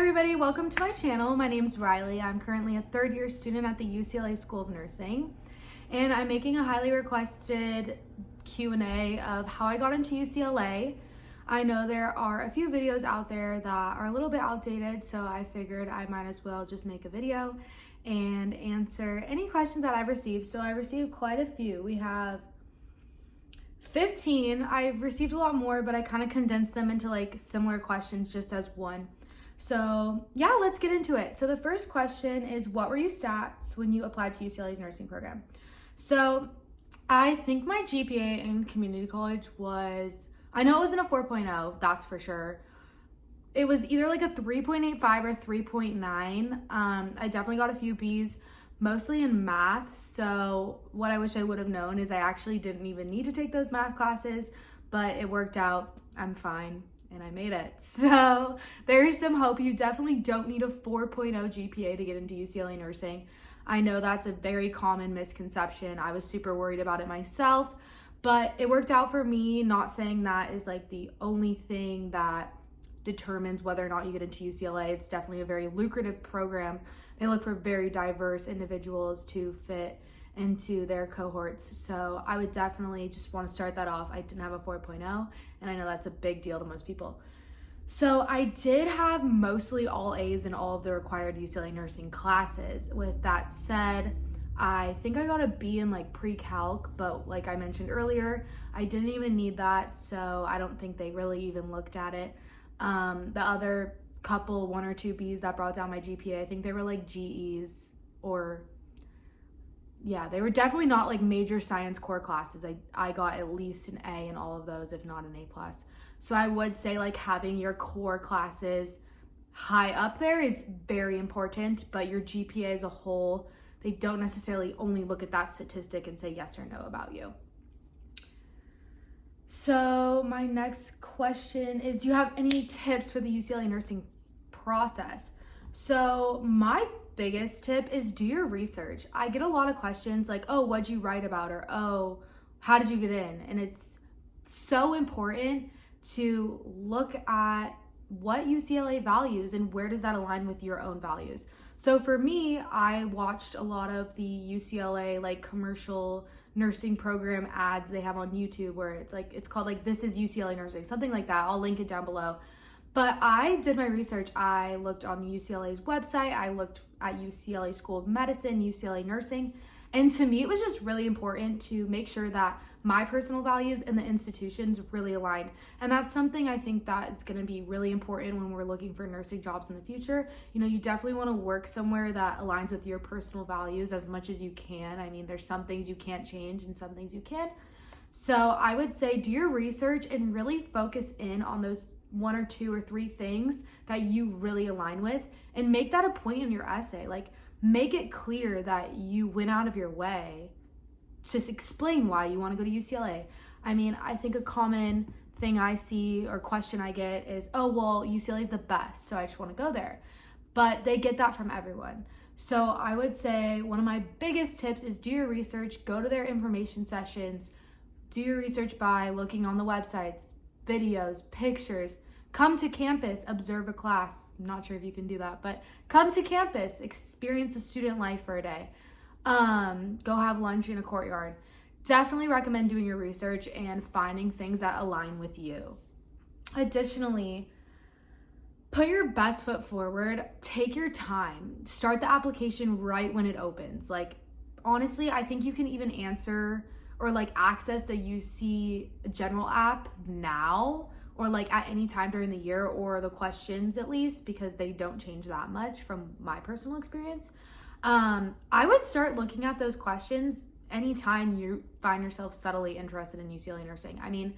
everybody, welcome to my channel. My name's Riley. I'm currently a third year student at the UCLA School of Nursing, and I'm making a highly requested Q&A of how I got into UCLA. I know there are a few videos out there that are a little bit outdated, so I figured I might as well just make a video and answer any questions that I've received. So I received quite a few. We have 15. I've received a lot more, but I kind of condensed them into like similar questions just as one. So yeah, let's get into it. So the first question is, what were your stats when you applied to UCLA's nursing program? So I think my GPA in community college was, I know it wasn't a 4.0, that's for sure. It was either like a 3.85 or 3.9. I definitely got a few B's, mostly in math. So what I wish I would have known is I actually didn't even need to take those math classes, but it worked out. I'm fine and I made it. So there's some hope. You definitely don't need a 4.0 GPA to get into UCLA nursing. I know that's a very common misconception. I was super worried about it myself, but it worked out for me. Not saying that is like the only thing that determines whether or not you get into UCLA. It's definitely a very lucrative program. They look for very diverse individuals to fit into their cohorts. So I would definitely just want to start that off. I didn't have a 4.0, and I know that's a big deal to most people. So I did have mostly all A's in all of the required UCLA nursing classes. With that said, I think I got a B in like pre-calc, but like I mentioned earlier, I didn't even need that, so I don't think they really even looked at it. The other couple, 1 or 2 B's that brought down my GPA, I think they were like GEs, or yeah, they were definitely not like major science core classes. I got at least an A in all of those, if not an A+. So I would say like having your core classes high up there is very important, but your GPA as a whole, they don't necessarily only look at that statistic and say yes or no about you. So my next question is, do you have any tips for the UCLA nursing process? So my biggest tip is do your research. I get a lot of questions like, oh, what'd you write about? Or, oh, how did you get in? And it's so important to look at what UCLA values and where does that align with your own values. So for me, I watched a lot of the UCLA like commercial nursing program ads they have on YouTube, where it's called like This is UCLA Nursing, something like that. I'll link it down below. But I did my research. I looked on UCLA's website. I looked at UCLA School of Medicine, UCLA Nursing. And to me, it was just really important to make sure that my personal values and the institutions really aligned. And that's something I think that is going to be really important when we're looking for nursing jobs in the future. You know, you definitely want to work somewhere that aligns with your personal values as much as you can. I mean, there's some things you can't change and some things you can. So I would say do your research and really focus in on those 1 or 2 or 3 things that you really align with, and make that a point in your essay. Like, make it clear that you went out of your way to explain why you want to go to UCLA. I mean, I think a common thing I see or question I get is, oh, well, UCLA is the best, so I just want to go there. But they get that from everyone. So I would say one of my biggest tips is do your research, go to their information sessions, do your research by looking on the websites, videos, pictures, come to campus, observe a class. I'm not sure if you can do that, but come to campus, experience a student life for a day. Go have lunch in a courtyard. Definitely recommend doing your research and finding things that align with you. Additionally, put your best foot forward. Take your time. Start the application right when it opens. Like, honestly, I think you can even answer or like access the UC General app now, or like at any time during the year, or the questions at least, because they don't change that much from my personal experience. I would start looking at those questions anytime you find yourself subtly interested in UCLA nursing. I mean,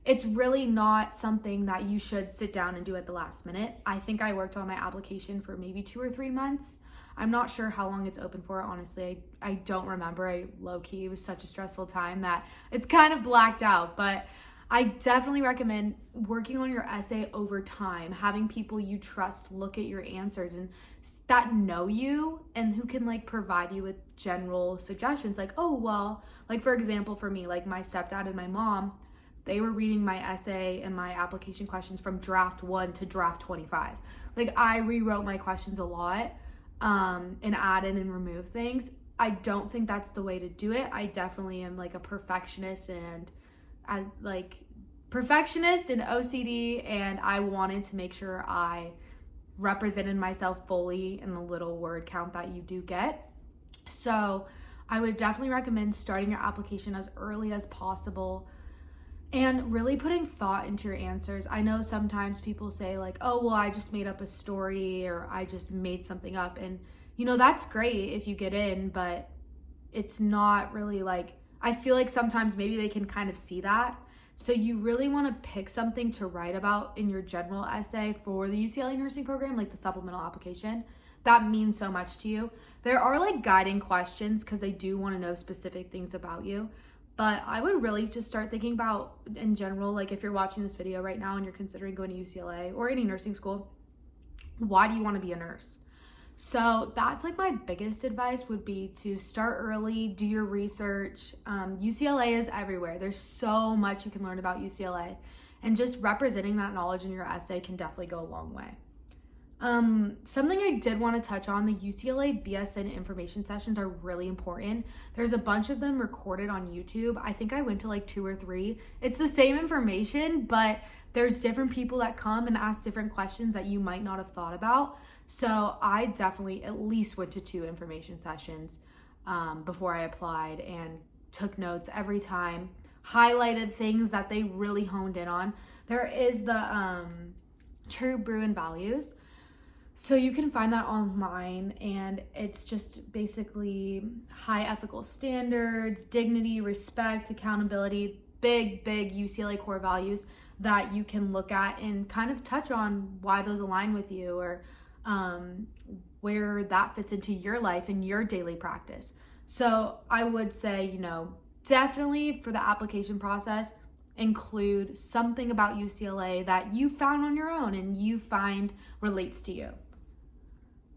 it's really not something that you should sit down and do at the last minute. I think I worked on my application for maybe 2 or 3 months. I'm not sure how long it's open for, honestly. I don't remember. Low-key, it was such a stressful time that it's kind of blacked out. But I definitely recommend working on your essay over time, having people you trust look at your answers and that know you and who can like provide you with general suggestions. Like, oh, well, like for example, for me, like my stepdad and my mom, they were reading my essay and my application questions from draft 1 to draft 25. Like, I rewrote my questions a lot and added and removed things. I don't think that's the way to do it. I definitely am like a perfectionist and OCD, and I wanted to make sure I represented myself fully in the little word count that you do get. So I would definitely recommend starting your application as early as possible and really putting thought into your answers. I know sometimes people say like, oh, well, I just made up a story or I just made something up. And, that's great if you get in, but it's not really like, I feel like sometimes maybe they can kind of see that. So you really want to pick something to write about in your general essay for the UCLA nursing program, like the supplemental application. That means so much to you. There are like guiding questions because they do want to know specific things about you. But I would really just start thinking about, in general, like if you're watching this video right now and you're considering going to UCLA or any nursing school, why do you want to be a nurse? So that's like my biggest advice would be to start early, do your research. UCLA is everywhere. There's so much you can learn about UCLA, and just representing that knowledge in your essay can definitely go a long way. Something I did want to touch on, the UCLA BSN information sessions are really important. There's a bunch of them recorded on YouTube. I think I went to like 2 or 3. It's the same information, but there's different people that come and ask different questions that you might not have thought about. So I definitely at least went to 2 information sessions before I applied and took notes every time, highlighted things that they really honed in on. There is the True Bruin Values. So you can find that online, and it's just basically high ethical standards, dignity, respect, accountability, big UCLA core values that you can look at and kind of touch on why those align with you, or where that fits into your life and your daily practice. So I would say, definitely for the application process, include something about UCLA that you found on your own and you find relates to you.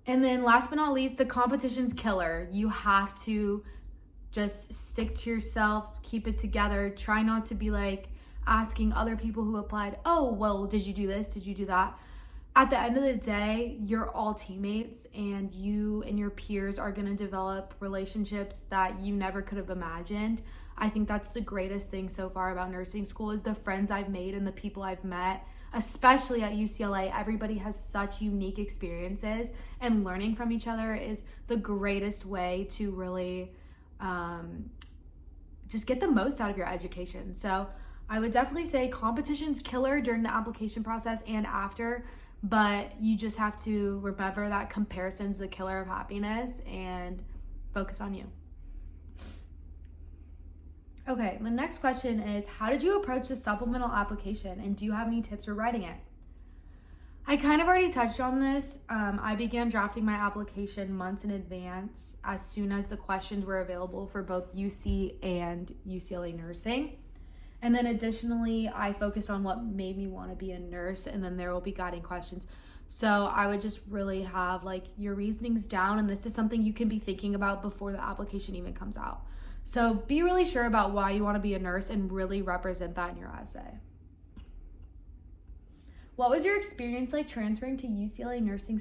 And then last but not least, the competition's killer. You have to just stick to yourself, keep it together. Try not to be like asking other people who applied, oh, well, did you do this? Did you do that? At the end of the day, you're all teammates, and you and your peers are going to develop relationships that you never could have imagined. I think that's the greatest thing so far about nursing school is the friends I've made and the people I've met, especially at UCLA. Everybody has such unique experiences, and learning from each other is the greatest way to really just get the most out of your education. So I would definitely say competition's killer during the application process and after, but you just have to remember that comparison's the killer of happiness and focus on you. Okay, the next question is, how did you approach the supplemental application, and do you have any tips for writing it? I kind of already touched on this. I began drafting my application months in advance as soon as the questions were available for both UC and UCLA nursing. And then additionally, I focused on what made me want to be a nurse, and then there will be guiding questions. So I would just really have like your reasonings down, and this is something you can be thinking about before the application even comes out. So be really sure about why you want to be a nurse and really represent that in your essay. What was your experience like transferring to UCLA nursing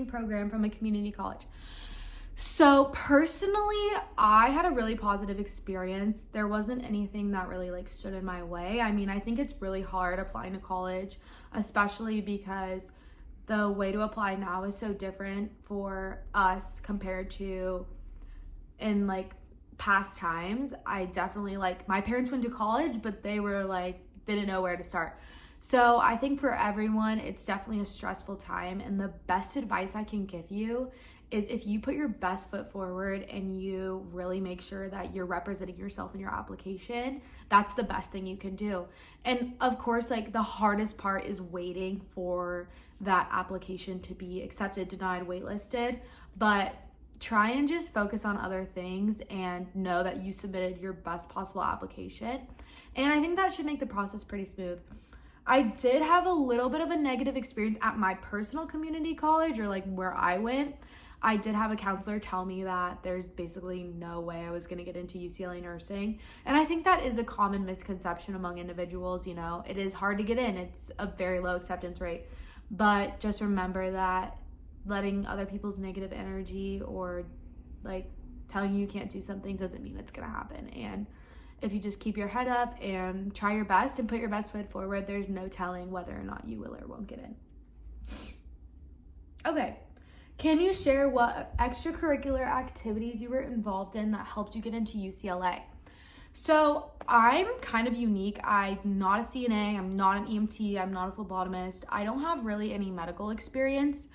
program from a community college? So personally, I had a really positive experience. There wasn't anything that really like stood in my way. I mean, I think it's really hard applying to college, especially because the way to apply now is so different for us compared to in like past times. I definitely my parents went to college, but they were like, didn't know where to start. So I think for everyone, it's definitely a stressful time. And the best advice I can give you is if you put your best foot forward and you really make sure that you're representing yourself in your application, that's the best thing you can do. And of course, like the hardest part is waiting for that application to be accepted, denied, waitlisted. But try and just focus on other things and know that you submitted your best possible application. And I think that should make the process pretty smooth. I did have a little bit of a negative experience at my personal community college, or like where I went. I did have a counselor tell me that there's basically no way I was going to get into UCLA nursing. And I think that is a common misconception among individuals. You know, it is hard to get in. It's a very low acceptance rate. But just remember that letting other people's negative energy or like telling you can't do something doesn't mean it's going to happen. And if you just keep your head up and try your best and put your best foot forward, there's no telling whether or not you will or won't get in. Okay. Can you share what extracurricular activities you were involved in that helped you get into UCLA? So I'm kind of unique. I'm not a CNA. I'm not an EMT. I'm not a phlebotomist. I don't have really any medical experience.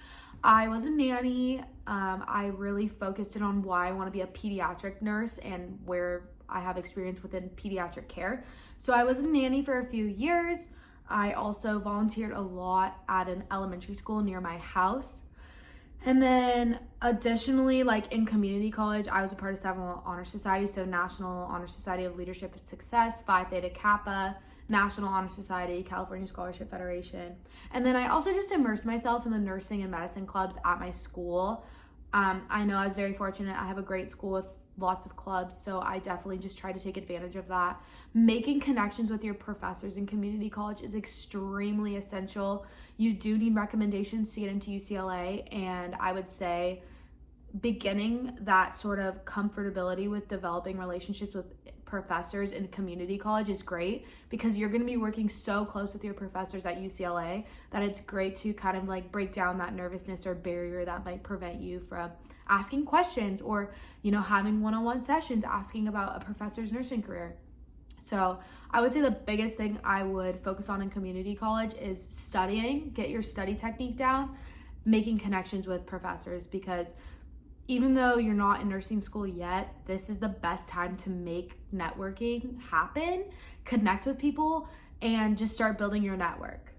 I was a nanny. I really focused in on why I want to be a pediatric nurse and where I have experience within pediatric care. So I was a nanny for a few years. I also volunteered a lot at an elementary school near my house. And then additionally, like in community college, I was a part of several honor societies. So National Honor Society of Leadership and Success, Phi Theta Kappa, National Honor Society, California Scholarship Federation. And then I also just immersed myself in the nursing and medicine clubs at my school. I know I was very fortunate. I have a great school with lots of clubs, so I definitely just try to take advantage of that. Making connections with your professors in community college is extremely essential. You do need recommendations to get into UCLA, and I would say beginning that sort of comfortability with developing relationships with professors in community college is great because you're going to be working so close with your professors at UCLA that it's great to kind of like break down that nervousness or barrier that might prevent you from asking questions or, you know, having one-on-one sessions asking about a professor's nursing career. So I would say the biggest thing I would focus on in community college is studying, get your study technique down, making connections with professors, because even though you're not in nursing school yet, this is the best time to make networking happen, connect with people, and just start building your network.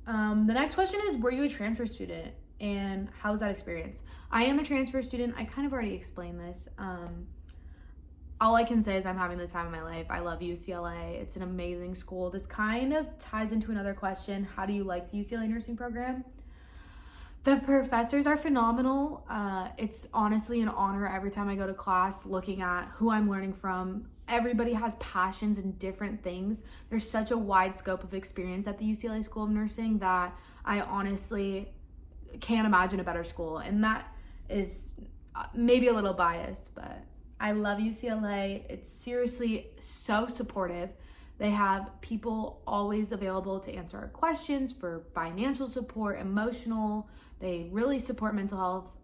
The next question is, were you a transfer student? And how was that experience? I am a transfer student. I kind of already explained this. All I can say is I'm having the time of my life. I love UCLA. It's an amazing school. This kind of ties into another question. How do you like the UCLA nursing program? The professors are phenomenal. It's honestly an honor every time I go to class looking at who I'm learning from. Everybody has passions in different things. There's such a wide scope of experience at the UCLA School of Nursing that I honestly can't imagine a better school. And that is maybe a little biased, but I love UCLA. It's seriously so supportive. They have people always available to answer our questions for financial support, emotional. They really support mental health.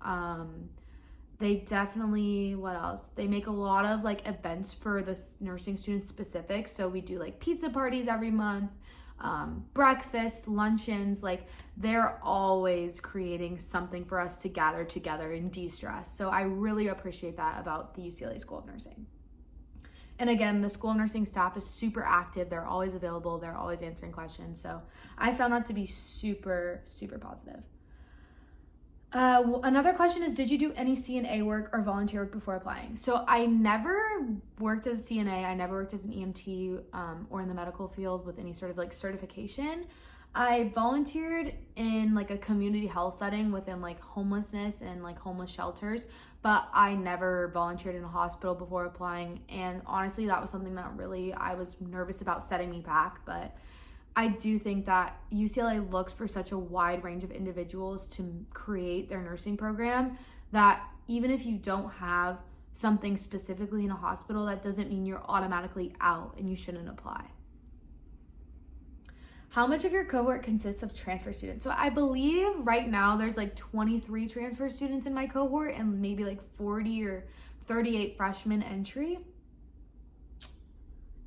They definitely, what else? They make a lot of like events for the nursing students specific. So we do like pizza parties every month, breakfast, luncheons. Like they're always creating something for us to gather together and de-stress. So I really appreciate that about the UCLA School of Nursing. And again, the School of Nursing staff is super active. They're always available. They're always answering questions. So I found that to be super, super positive. Another question is, did you do any CNA work or volunteer work before applying? So I never worked as a CNA. I never worked as an EMT or in the medical field with any sort of like certification. I volunteered in like a community health setting within like homelessness and like homeless shelters, but I never volunteered in a hospital before applying. And honestly, that was something that really I was nervous about setting me back. But I do think that UCLA looks for such a wide range of individuals to create their nursing program that even if you don't have something specifically in a hospital, that doesn't mean you're automatically out and you shouldn't apply. How much of your cohort consists of transfer students? So I believe right now there's like 23 transfer students in my cohort and maybe like 40 or 38 freshmen entry.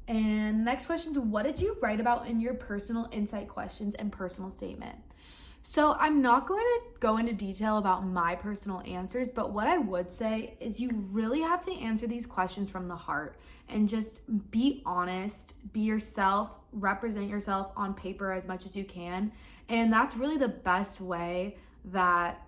And next question is, what did you write about in your personal insight questions and personal statement? So I'm not going to go into detail about my personal answers, but what I would say is you really have to answer these questions from the heart and just be honest, be yourself, represent yourself on paper as much as you can. And that's really the best way that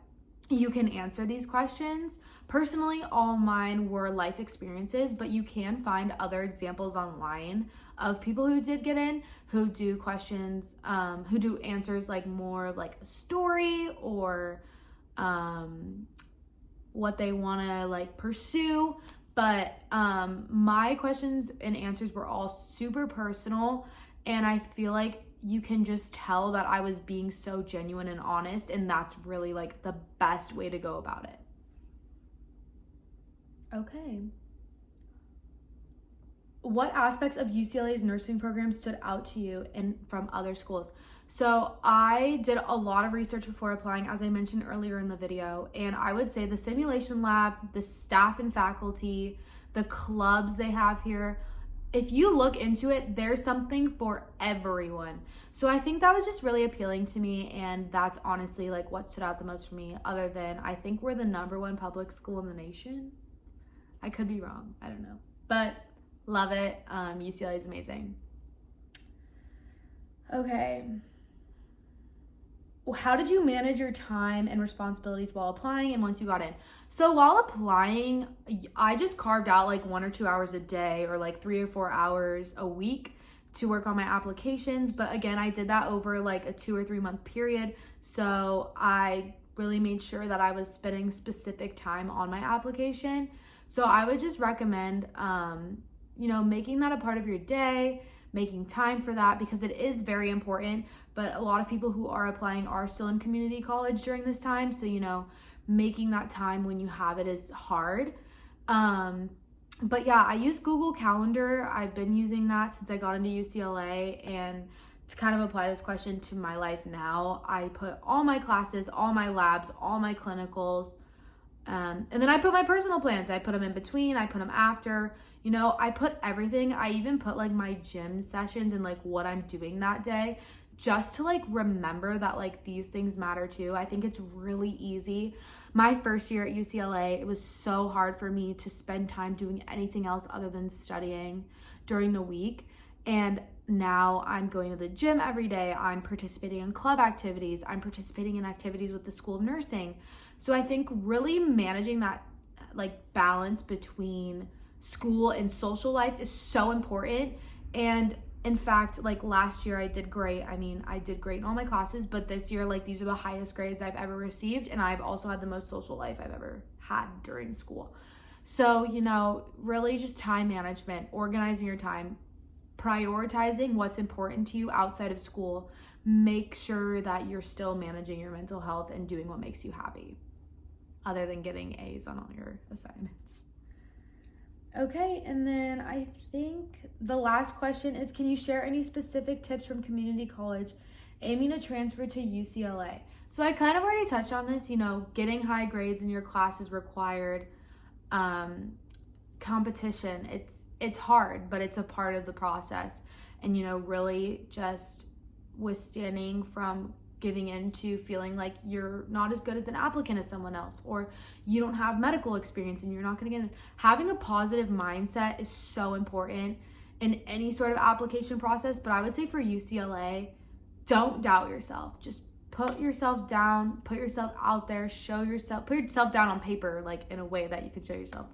you can answer these questions. Personally, all mine were life experiences, but you can find other examples online of people who did get in, who do questions, who do answers like more of like a story or what they want to like pursue. But my questions and answers were all super personal, and I feel like you can just tell that I was being so genuine and honest, and that's really like the best way to go about it. Okay. What aspects of UCLA's nursing program stood out to you and from other schools? So I did a lot of research before applying, as I mentioned earlier in the video, and I would say the simulation lab, the staff and faculty, the clubs they have here, if you look into it, there's something for everyone. So I think that was just really appealing to me, and that's honestly like what stood out the most for me, other than I think we're the #1 public school in the nation. I could be wrong, I don't know, but love it. UCLA is amazing. Okay. How did you manage your time and responsibilities while applying and once you got in? So while applying, I just carved out like 1 or 2 hours a day or like 3 or 4 hours a week to work on my applications. But again, I did that over like a 2 or 3 month period. So I really made sure that I was spending specific time on my application. So I would just recommend, making that a part of your day, making time for that, because it is very important. But a lot of people who are applying are still in community college during this time. So, making that time when you have it is hard. But yeah, I use Google Calendar. I've been using that since I got into UCLA. And to kind of apply this question to my life now, I put all my classes, all my labs, all my clinicals, and then I put my personal plans. I put them in between, I put them after, I put everything. I even put like my gym sessions and like what I'm doing that day, just to like remember that like these things matter too. I think it's really easy. My first year at UCLA, it was so hard for me to spend time doing anything else other than studying during the week. And now I'm going to the gym every day. I'm participating in club activities. I'm participating in activities with the School of Nursing. So I think really managing that like balance between school and social life is so important. And in fact, like last year I did great. I did great in all my classes, but this year, like these are the highest grades I've ever received. And I've also had the most social life I've ever had during school. So, really just time management, organizing your time, prioritizing what's important to you outside of school. Make sure that you're still managing your mental health and doing what makes you happy, other than getting A's on all your assignments. Okay, and then I think the last question is, can you share any specific tips from community college aiming to transfer to UCLA? So I kind of already touched on this, getting high grades in your class is required. Competition, it's hard, but it's a part of the process. And, really just withstanding from giving into feeling like you're not as good as an applicant as someone else, or you don't have medical experience and you're not going to get in. Having a positive mindset is so important in any sort of application process. But I would say for UCLA, don't doubt yourself. Just put yourself down, put yourself out there, put yourself down on paper, like in a way that you can show yourself.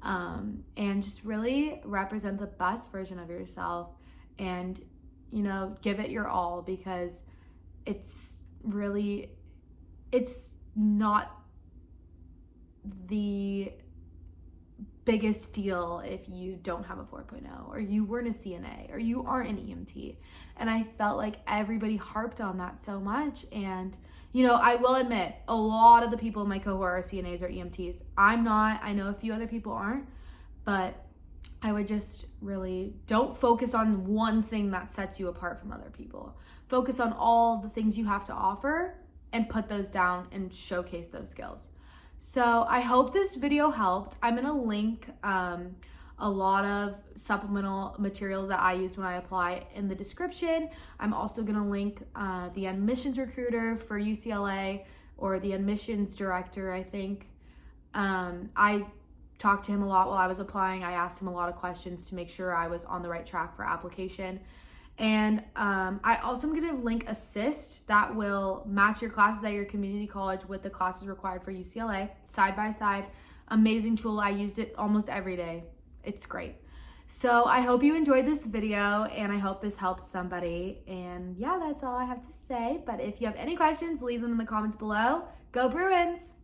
And just really represent the best version of yourself and, give it your all, because it's not the biggest deal if you don't have a 4.0 or you weren't a CNA or you aren't an EMT. And I felt like everybody harped on that so much. And, I will admit a lot of the people in my cohort are CNAs or EMTs. I'm not. I know a few other people aren't, but I would just really don't focus on one thing that sets you apart from other people. Focus on all the things you have to offer and put those down and showcase those skills. So I hope this video helped. I'm going to link a lot of supplemental materials that I use when I apply in the description. I'm also going to link the admissions recruiter for UCLA, or the admissions director, I think. I talked to him a lot while I was applying. I asked him a lot of questions to make sure I was on the right track for application. And I also am going to link Assist that will match your classes at your community college with the classes required for UCLA side by side. amazing tool. I used it almost every day. It's great. So I hope you enjoyed this video and I hope this helped somebody. And yeah, that's all I have to say. But if you have any questions, leave them in the comments below. Go Bruins!